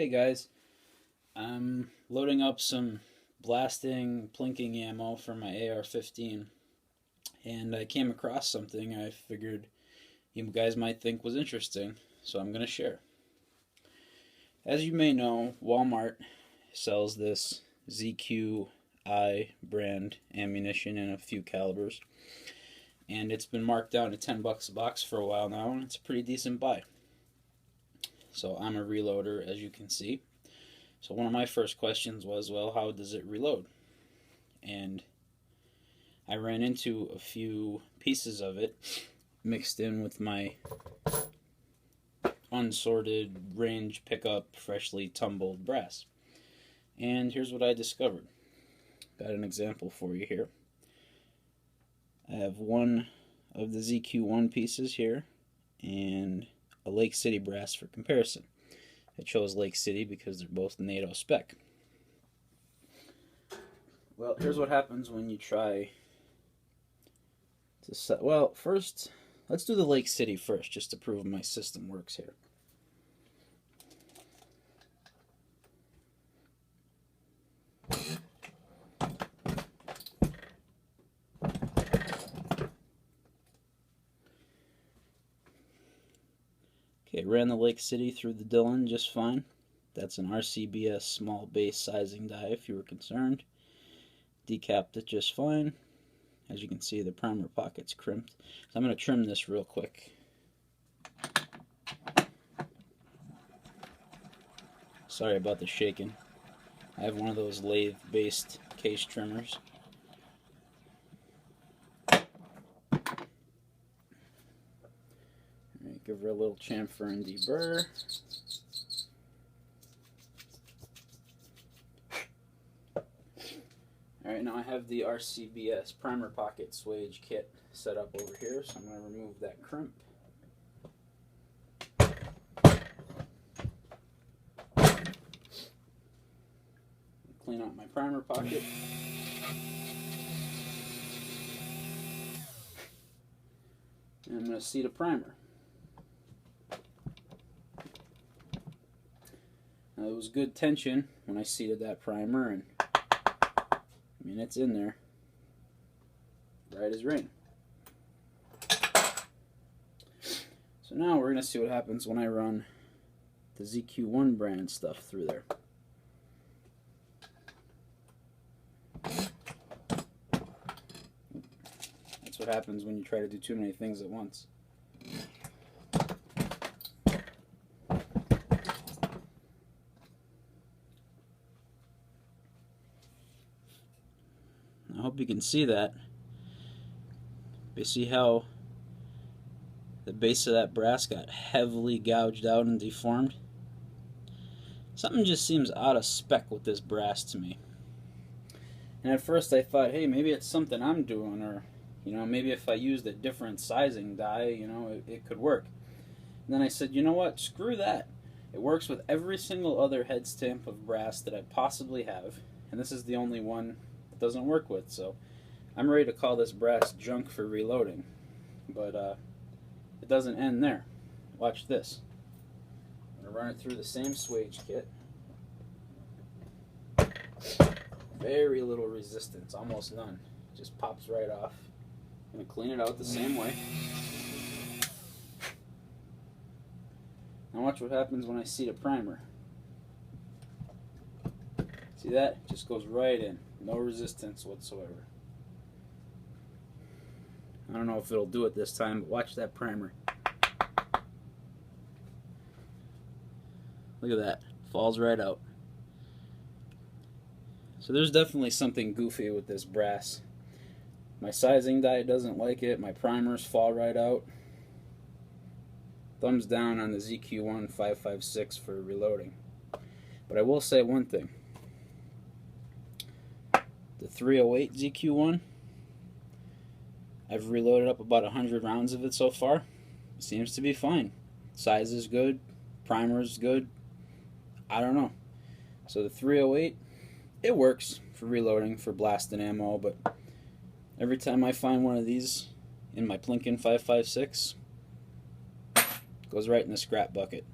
Hey guys, I'm loading up some blasting, plinking ammo for my AR-15, and I came across something I figured you guys might think was interesting, so I'm going to share. As you may know, Walmart sells this ZQI brand ammunition in a few calibers, and it's been marked down to 10 bucks a box for a while now, and it's a pretty decent buy. So I'm a reloader, as you can see. So one of my first questions was, well, how does it reload? And I ran into a few pieces of it mixed in with my unsorted range pickup freshly tumbled brass. And here's what I discovered. Got an example for you here. I have one of the ZQ1 pieces here and a Lake City brass for comparison. I chose Lake City because they're both NATO spec. Well, here's what happens when you try to set. Well, first, let's do the Lake City first, just to prove my system works here. Okay, ran the Lake City through the Dillon just fine. That's an RCBS small base sizing die if you were concerned. Decapped it just fine. As you can see, the primer pocket's crimped. So I'm going to trim this real quick. Sorry about the shaking. I have one of those lathe-based case trimmers. Alright, give her a little chamfer and deburr. Alright, now I have the RCBS primer pocket swage kit set up over here, so I'm going to remove that crimp. Clean out my primer pocket. And I'm going to seat a primer. Now, it was good tension when I seated that primer, and I mean, it's in there, right as rain. So now we're going to see what happens when I run the ZQ1 brand stuff through there. That's what happens when you try to do too many things at once. I hope you can see that. You see how the base of that brass got heavily gouged out and deformed? Something just seems out of spec with this brass to me. And at first I thought, hey, maybe it's something I'm doing, or maybe if I used a different sizing die, it could work. And then I said, you know what, screw that. It works with every single other head stamp of brass that I possibly have, and this is the only one doesn't work with, so I'm ready to call this brass junk for reloading. But it doesn't end there. Watch this. I'm going to run it through the same swage kit. Very little resistance, almost none. Just pops right off. I'm going to clean it out the same way. Now watch what happens when I seat a primer. See that? It just goes right in. No resistance whatsoever. I don't know if it'll do it this time, but watch that primer. Look at that. Falls right out. So there's definitely something goofy with this brass. My sizing die doesn't like it. My primers fall right out. Thumbs down on the ZQ1 556 for reloading. But I will say one thing. The 308 ZQ1, I've reloaded up about 100 rounds of it so far. It seems to be fine. Size is good, primer is good. I don't know. So the 308, it works for reloading, for blasting ammo, but every time I find one of these in my Plinkin 556, it goes right in the scrap bucket.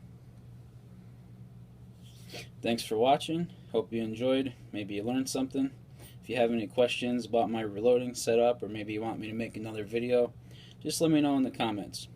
Thanks for watching. Hope you enjoyed. Maybe you learned something. If you have any questions about my reloading setup, or maybe you want me to make another video, just let me know in the comments.